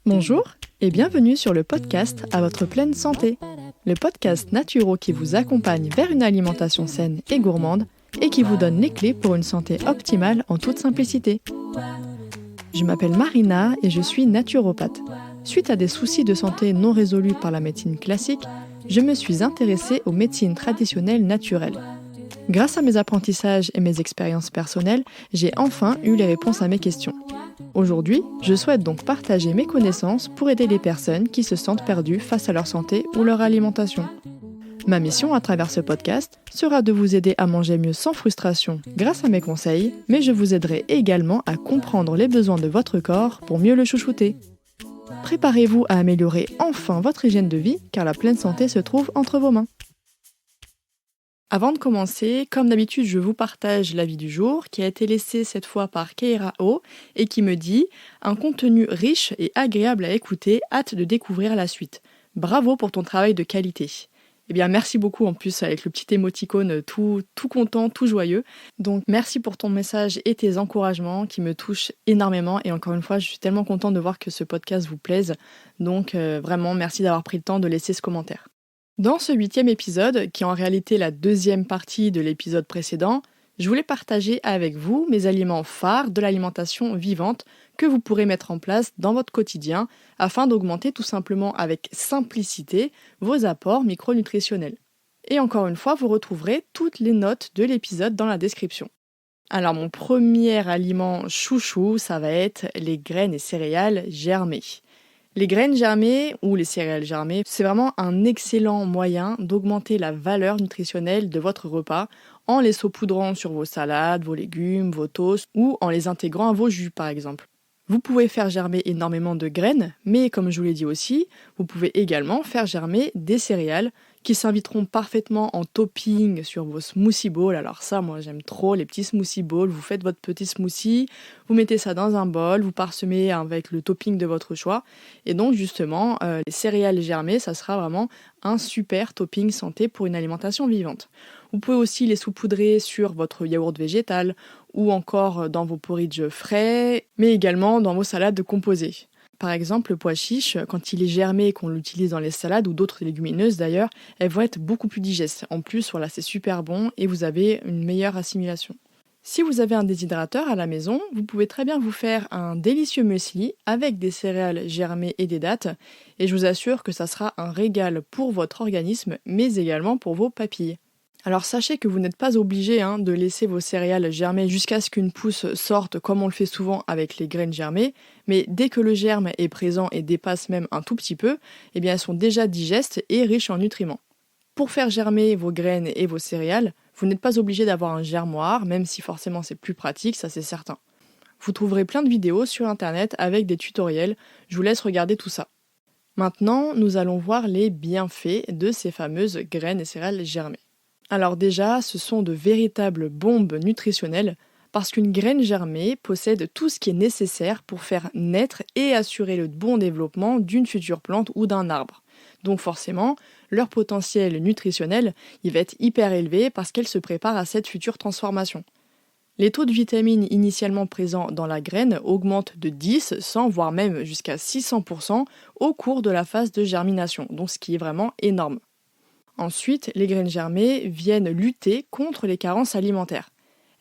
Bonjour et bienvenue sur le podcast À votre pleine santé, le podcast naturo qui vous accompagne vers une alimentation saine et gourmande et qui vous donne les clés pour une santé optimale en toute simplicité. Je m'appelle Marina et je suis naturopathe. Suite à des soucis de santé non résolus par la médecine classique, je me suis intéressée aux médecines traditionnelles naturelles. Grâce à mes apprentissages et mes expériences personnelles, j'ai enfin eu les réponses à mes questions. Aujourd'hui, je souhaite donc partager mes connaissances pour aider les personnes qui se sentent perdues face à leur santé ou leur alimentation. Ma mission à travers ce podcast sera de vous aider à manger mieux sans frustration grâce à mes conseils, mais je vous aiderai également à comprendre les besoins de votre corps pour mieux le chouchouter. Préparez-vous à améliorer enfin votre hygiène de vie car la pleine santé se trouve entre vos mains. Avant de commencer, comme d'habitude, je vous partage l'avis du jour qui a été laissé cette fois par Keira O et qui me dit « Un contenu riche et agréable à écouter, hâte de découvrir la suite. Bravo pour ton travail de qualité. » Eh bien, merci beaucoup en plus avec le petit émoticône tout content, tout joyeux. Donc, merci pour ton message et tes encouragements qui me touchent énormément. Et encore une fois, je suis tellement contente de voir que ce podcast vous plaise. Donc, vraiment, merci d'avoir pris le temps de laisser ce commentaire. Dans ce 8e épisode, qui est en réalité la deuxième partie de l'épisode précédent, je voulais partager avec vous mes aliments phares de l'alimentation vivante que vous pourrez mettre en place dans votre quotidien afin d'augmenter tout simplement avec simplicité vos apports micronutritionnels. Et encore une fois, vous retrouverez toutes les notes de l'épisode dans la description. Alors mon premier aliment chouchou, ça va être les graines et céréales germées. Les graines germées ou les céréales germées, c'est vraiment un excellent moyen d'augmenter la valeur nutritionnelle de votre repas en les saupoudrant sur vos salades, vos légumes, vos toasts ou en les intégrant à vos jus par exemple. Vous pouvez faire germer énormément de graines, mais comme je vous l'ai dit aussi, vous pouvez également faire germer des céréales qui s'inviteront parfaitement en topping sur vos smoothie bowls. Alors ça, moi j'aime trop les petits smoothie bowls. Vous faites votre petit smoothie, vous mettez ça dans un bol, vous parsemez avec le topping de votre choix. Et donc justement, les céréales germées, ça sera vraiment un super topping santé pour une alimentation vivante. Vous pouvez aussi les saupoudrer sur votre yaourt végétal ou encore dans vos porridge frais, mais également dans vos salades composées. Par exemple, le pois chiche, quand il est germé et qu'on l'utilise dans les salades ou d'autres légumineuses d'ailleurs, elles vont être beaucoup plus digestes. En plus, voilà, c'est super bon et vous avez une meilleure assimilation. Si vous avez un déshydrateur à la maison, vous pouvez très bien vous faire un délicieux muesli avec des céréales germées et des dattes. Et je vous assure que ça sera un régal pour votre organisme, mais également pour vos papilles. Alors sachez que vous n'êtes pas obligé de laisser vos céréales germer jusqu'à ce qu'une pousse sorte comme on le fait souvent avec les graines germées, mais dès que le germe est présent et dépasse même un tout petit peu, eh bien elles sont déjà digestes et riches en nutriments. Pour faire germer vos graines et vos céréales, vous n'êtes pas obligé d'avoir un germoir, même si forcément c'est plus pratique, ça c'est certain. Vous trouverez plein de vidéos sur internet avec des tutoriels, je vous laisse regarder tout ça. Maintenant, nous allons voir les bienfaits de ces fameuses graines et céréales germées. Alors déjà, ce sont de véritables bombes nutritionnelles parce qu'une graine germée possède tout ce qui est nécessaire pour faire naître et assurer le bon développement d'une future plante ou d'un arbre. Donc forcément, leur potentiel nutritionnel, il va être hyper élevé parce qu'elle se prépare à cette future transformation. Les taux de vitamines initialement présents dans la graine augmentent de 10, 100, voire même jusqu'à 600% au cours de la phase de germination, donc ce qui est vraiment énorme. Ensuite, les graines germées viennent lutter contre les carences alimentaires.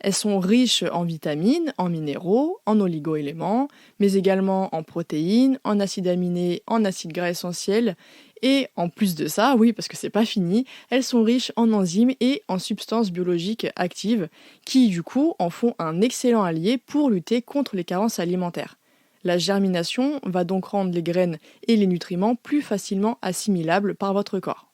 Elles sont riches en vitamines, en minéraux, en oligo-éléments, mais également en protéines, en acides aminés, en acides gras essentiels. Et en plus de ça, oui, parce que c'est pas fini, elles sont riches en enzymes et en substances biologiques actives qui, du coup, en font un excellent allié pour lutter contre les carences alimentaires. La germination va donc rendre les graines et les nutriments plus facilement assimilables par votre corps.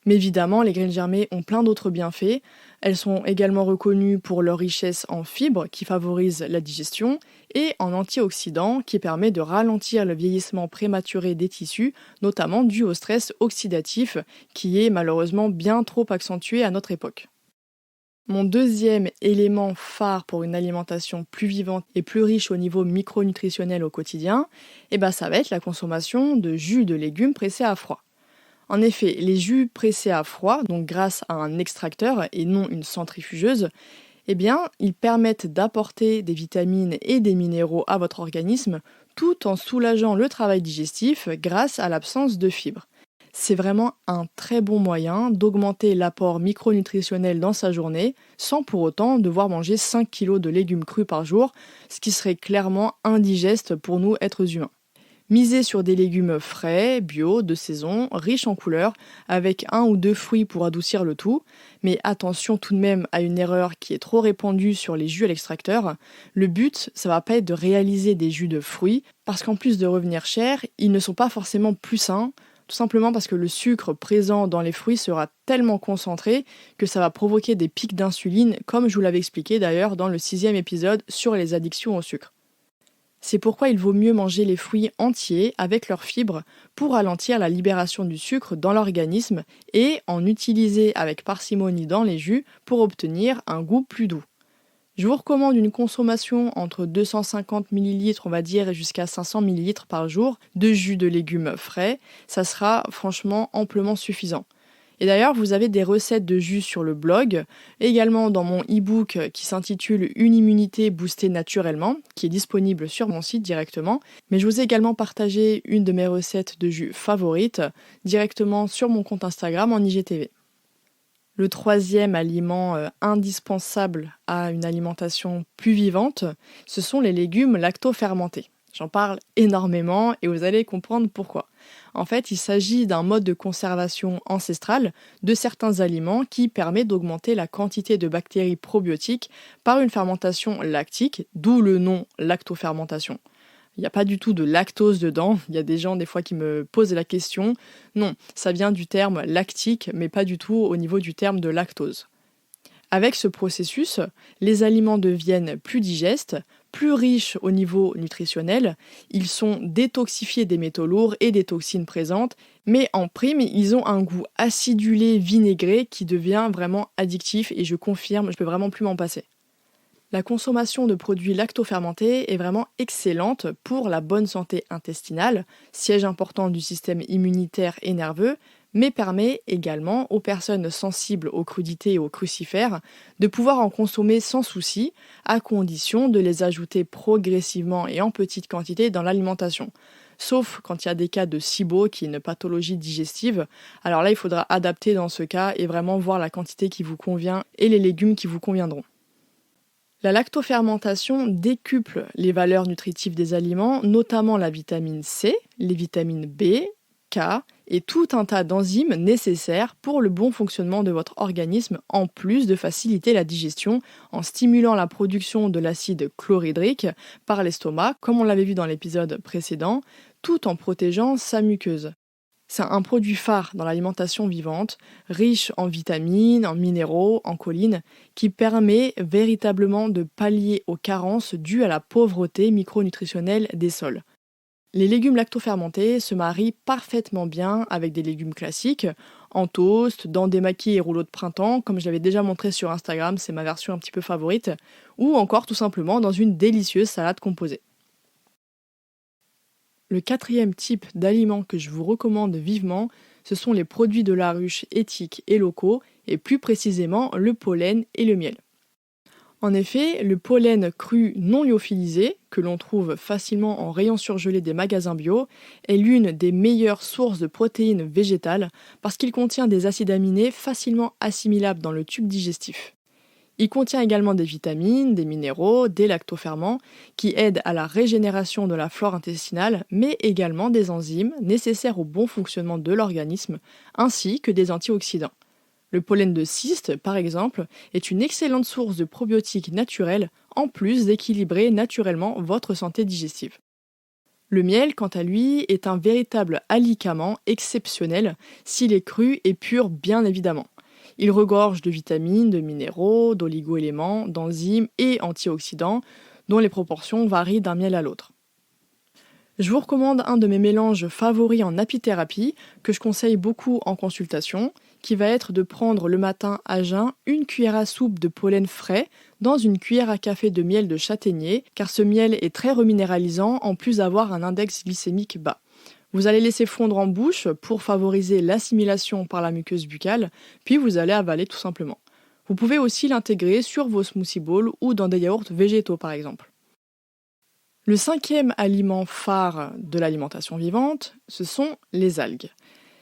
Mais évidemment, les graines germées ont plein d'autres bienfaits. Elles sont également reconnues pour leur richesse en fibres qui favorisent la digestion et en antioxydants qui permet de ralentir le vieillissement prématuré des tissus, notamment dû au stress oxydatif qui est malheureusement bien trop accentué à notre époque. Mon deuxième élément phare pour une alimentation plus vivante et plus riche au niveau micronutritionnel au quotidien, ça va être la consommation de jus de légumes pressés à froid. En effet, les jus pressés à froid, donc grâce à un extracteur et non une centrifugeuse, eh bien, ils permettent d'apporter des vitamines et des minéraux à votre organisme tout en soulageant le travail digestif grâce à l'absence de fibres. C'est vraiment un très bon moyen d'augmenter l'apport micronutritionnel dans sa journée sans pour autant devoir manger 5 kilos de légumes crus par jour, ce qui serait clairement indigeste pour nous êtres humains. Misez sur des légumes frais, bio, de saison, riches en couleurs, avec 1 ou 2 fruits pour adoucir le tout. Mais attention tout de même à une erreur qui est trop répandue sur les jus à l'extracteur. Le but, ça va pas être de réaliser des jus de fruits, parce qu'en plus de revenir cher, ils ne sont pas forcément plus sains, tout simplement parce que le sucre présent dans les fruits sera tellement concentré que ça va provoquer des pics d'insuline, comme je vous l'avais expliqué d'ailleurs dans le 6e épisode sur les addictions au sucre. C'est pourquoi il vaut mieux manger les fruits entiers avec leurs fibres pour ralentir la libération du sucre dans l'organisme et en utiliser avec parcimonie dans les jus pour obtenir un goût plus doux. Je vous recommande une consommation entre 250 ml on va dire et jusqu'à 500 ml par jour de jus de légumes frais. Ça sera franchement amplement suffisant. Et d'ailleurs, vous avez des recettes de jus sur le blog, également dans mon e-book qui s'intitule Une immunité boostée naturellement, qui est disponible sur mon site directement. Mais je vous ai également partagé une de mes recettes de jus favorites directement sur mon compte Instagram en IGTV. Le 3e aliment indispensable à une alimentation plus vivante, ce sont les légumes lactofermentés. J'en parle énormément et vous allez comprendre pourquoi. En fait, il s'agit d'un mode de conservation ancestral de certains aliments qui permet d'augmenter la quantité de bactéries probiotiques par une fermentation lactique, d'où le nom lactofermentation. Il n'y a pas du tout de lactose dedans, il y a des gens des fois qui me posent la question. Non, ça vient du terme lactique, mais pas du tout au niveau du terme de lactose. Avec ce processus, les aliments deviennent plus digestes, plus riches au niveau nutritionnel, ils sont détoxifiés des métaux lourds et des toxines présentes, mais en prime, ils ont un goût acidulé, vinaigré qui devient vraiment addictif et je confirme, je peux vraiment plus m'en passer. La consommation de produits lactofermentés est vraiment excellente pour la bonne santé intestinale, siège important du système immunitaire et nerveux, mais permet également aux personnes sensibles aux crudités et aux crucifères de pouvoir en consommer sans souci, à condition de les ajouter progressivement et en petite quantité dans l'alimentation. Sauf quand il y a des cas de SIBO, qui est une pathologie digestive, alors là il faudra adapter dans ce cas et vraiment voir la quantité qui vous convient et les légumes qui vous conviendront. La lactofermentation décuple les valeurs nutritives des aliments, notamment la vitamine C, les vitamines B, K et tout un tas d'enzymes nécessaires pour le bon fonctionnement de votre organisme, en plus de faciliter la digestion en stimulant la production de l'acide chlorhydrique par l'estomac, comme on l'avait vu dans l'épisode précédent, tout en protégeant sa muqueuse. C'est un produit phare dans l'alimentation vivante, riche en vitamines, en minéraux, en choline, qui permet véritablement de pallier aux carences dues à la pauvreté micronutritionnelle des sols. Les légumes lactofermentés se marient parfaitement bien avec des légumes classiques, en toast, dans des maquis et rouleaux de printemps, comme je l'avais déjà montré sur Instagram, c'est ma version un petit peu favorite, ou encore tout simplement dans une délicieuse salade composée. Le 4e type d'aliments que je vous recommande vivement, ce sont les produits de la ruche éthiques et locaux, et plus précisément le pollen et le miel. En effet, le pollen cru non lyophilisé, que l'on trouve facilement en rayon surgelé des magasins bio, est l'une des meilleures sources de protéines végétales parce qu'il contient des acides aminés facilement assimilables dans le tube digestif. Il contient également des vitamines, des minéraux, des lactoferments qui aident à la régénération de la flore intestinale, mais également des enzymes nécessaires au bon fonctionnement de l'organisme, ainsi que des antioxydants. Le pollen de cyste, par exemple, est une excellente source de probiotiques naturels, en plus d'équilibrer naturellement votre santé digestive. Le miel, quant à lui, est un véritable alicament exceptionnel s'il est cru et pur, bien évidemment. Il regorge de vitamines, de minéraux, d'oligo-éléments, d'enzymes et antioxydants, dont les proportions varient d'un miel à l'autre. Je vous recommande un de mes mélanges favoris en apithérapie, que je conseille beaucoup en consultation, qui va être de prendre le matin à jeun une cuillère à soupe de pollen frais dans une cuillère à café de miel de châtaignier, car ce miel est très reminéralisant en plus d'avoir un index glycémique bas. Vous allez laisser fondre en bouche pour favoriser l'assimilation par la muqueuse buccale, puis vous allez avaler tout simplement. Vous pouvez aussi l'intégrer sur vos smoothie bowls ou dans des yaourts végétaux par exemple. Le cinquième aliment phare de l'alimentation vivante, ce sont les algues.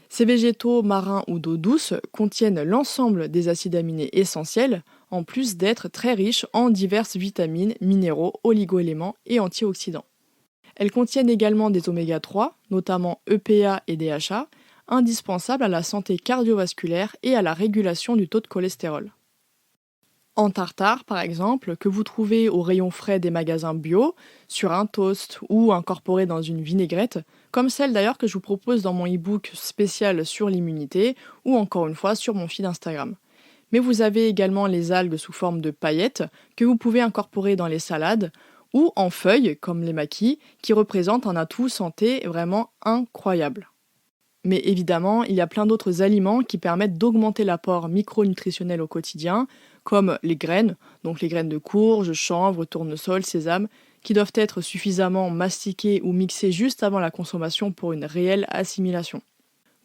Ces végétaux marins ou d'eau douce contiennent l'ensemble des acides aminés essentiels, en plus d'être très riches en diverses vitamines, minéraux, oligo-éléments et antioxydants. Elles contiennent également des oméga 3, notamment EPA et DHA, indispensables à la santé cardiovasculaire et à la régulation du taux de cholestérol. En tartare, par exemple, que vous trouvez au rayon frais des magasins bio, sur un toast ou incorporé dans une vinaigrette, comme celle d'ailleurs que je vous propose dans mon e-book spécial sur l'immunité ou encore une fois sur mon feed Instagram. Mais vous avez également les algues sous forme de paillettes que vous pouvez incorporer dans les salades ou en feuilles comme les maquis qui représentent un atout santé vraiment incroyable. Mais évidemment, il y a plein d'autres aliments qui permettent d'augmenter l'apport micronutritionnel au quotidien, comme les graines, donc les graines de courge, chanvre, tournesol, sésame, qui doivent être suffisamment mastiquées ou mixées juste avant la consommation pour une réelle assimilation.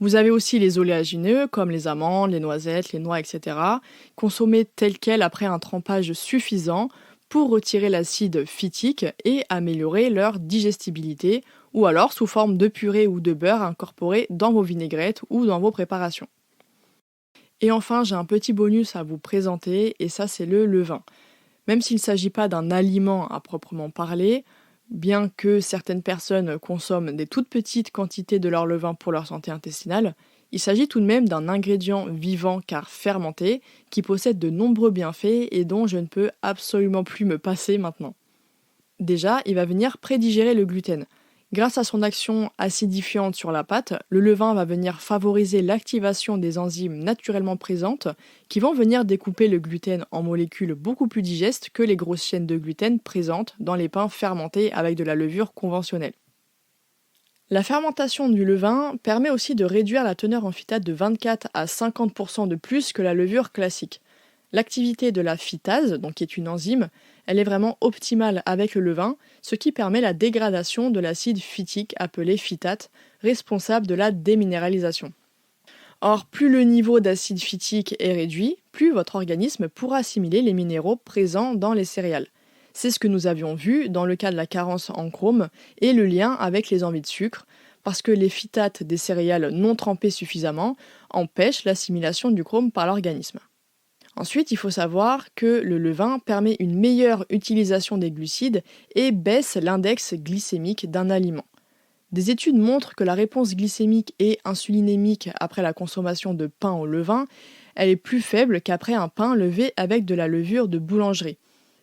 Vous avez aussi les oléagineux, comme les amandes, les noisettes, les noix, etc., consommés tels quels après un trempage suffisant pour retirer l'acide phytique et améliorer leur digestibilité, ou alors sous forme de purée ou de beurre incorporé dans vos vinaigrettes ou dans vos préparations. Et enfin, j'ai un petit bonus à vous présenter, et ça c'est le levain. Même s'il ne s'agit pas d'un aliment à proprement parler, bien que certaines personnes consomment des toutes petites quantités de leur levain pour leur santé intestinale, il s'agit tout de même d'un ingrédient vivant car fermenté qui possède de nombreux bienfaits et dont je ne peux absolument plus me passer maintenant. Déjà, il va venir prédigérer le gluten. Grâce à son action acidifiante sur la pâte, le levain va venir favoriser l'activation des enzymes naturellement présentes qui vont venir découper le gluten en molécules beaucoup plus digestes que les grosses chaînes de gluten présentes dans les pains fermentés avec de la levure conventionnelle. La fermentation du levain permet aussi de réduire la teneur en phytate de 24 à 50% de plus que la levure classique. L'activité de la phytase, donc qui est une enzyme, elle est vraiment optimale avec le levain, ce qui permet la dégradation de l'acide phytique appelé phytate, responsable de la déminéralisation. Or, plus le niveau d'acide phytique est réduit, plus votre organisme pourra assimiler les minéraux présents dans les céréales. C'est ce que nous avions vu dans le cas de la carence en chrome et le lien avec les envies de sucre, parce que les phytates des céréales non trempées suffisamment empêchent l'assimilation du chrome par l'organisme. Ensuite, il faut savoir que le levain permet une meilleure utilisation des glucides et baisse l'index glycémique d'un aliment. Des études montrent que la réponse glycémique et insulinémique après la consommation de pain au levain, elle est plus faible qu'après un pain levé avec de la levure de boulangerie.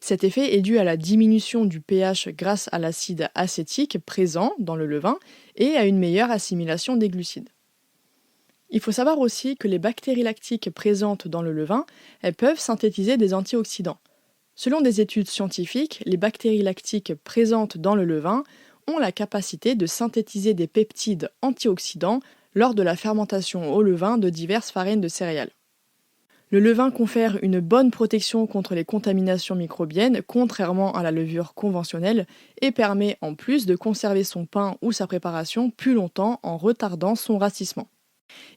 Cet effet est dû à la diminution du pH grâce à l'acide acétique présent dans le levain et à une meilleure assimilation des glucides. Il faut savoir aussi que les bactéries lactiques présentes dans le levain, elles peuvent synthétiser des antioxydants. Selon des études scientifiques, les bactéries lactiques présentes dans le levain ont la capacité de synthétiser des peptides antioxydants lors de la fermentation au levain de diverses farines de céréales. Le levain confère une bonne protection contre les contaminations microbiennes, contrairement à la levure conventionnelle, et permet en plus de conserver son pain ou sa préparation plus longtemps en retardant son rassissement.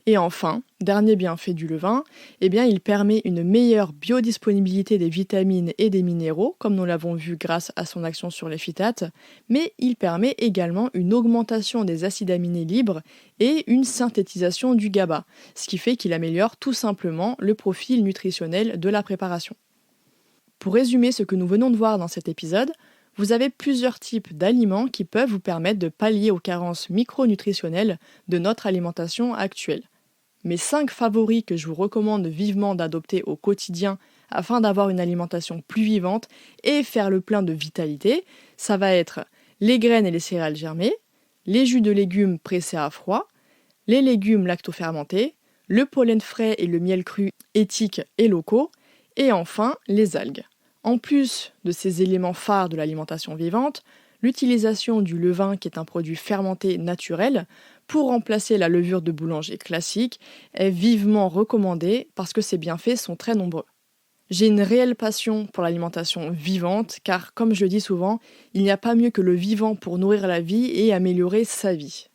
Et enfin, dernier bienfait du levain, il permet une meilleure biodisponibilité des vitamines et des minéraux, comme nous l'avons vu grâce à son action sur les phytates, mais il permet également une augmentation des acides aminés libres et une synthétisation du GABA, ce qui fait qu'il améliore tout simplement le profil nutritionnel de la préparation. Pour résumer ce que nous venons de voir dans cet épisode, vous avez plusieurs types d'aliments qui peuvent vous permettre de pallier aux carences micronutritionnelles de notre alimentation actuelle. Mes 5 favoris que je vous recommande vivement d'adopter au quotidien afin d'avoir une alimentation plus vivante et faire le plein de vitalité, ça va être les graines et les céréales germées, les jus de légumes pressés à froid, les légumes lactofermentés, le pollen frais et le miel cru éthiques et locaux, et enfin les algues. En plus de ces éléments phares de l'alimentation vivante, l'utilisation du levain, qui est un produit fermenté naturel, pour remplacer la levure de boulanger classique, est vivement recommandée parce que ses bienfaits sont très nombreux. J'ai une réelle passion pour l'alimentation vivante, car comme je le dis souvent, il n'y a pas mieux que le vivant pour nourrir la vie et améliorer sa vie.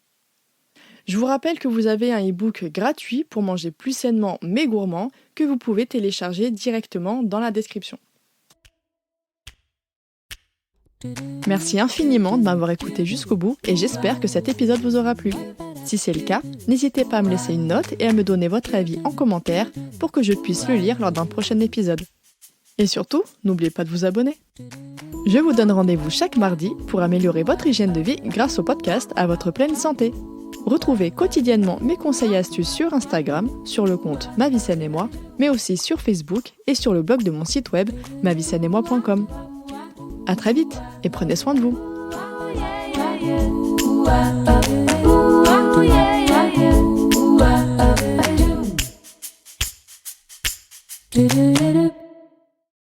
Je vous rappelle que vous avez un e-book gratuit pour manger plus sainement mais gourmand que vous pouvez télécharger directement dans la description. Merci infiniment de m'avoir écouté jusqu'au bout et j'espère que cet épisode vous aura plu. Si c'est le cas, n'hésitez pas à me laisser une note et à me donner votre avis en commentaire pour que je puisse le lire lors d'un prochain épisode. Et surtout, n'oubliez pas de vous abonner. Je vous donne rendez-vous chaque mardi pour améliorer votre hygiène de vie grâce au podcast À votre pleine santé. Retrouvez quotidiennement mes conseils et astuces sur Instagram, sur le compte Ma Vie Saine et Moi, mais aussi sur Facebook et sur le blog de mon site web maviesaineetmoi.com. À très vite et prenez soin de vous.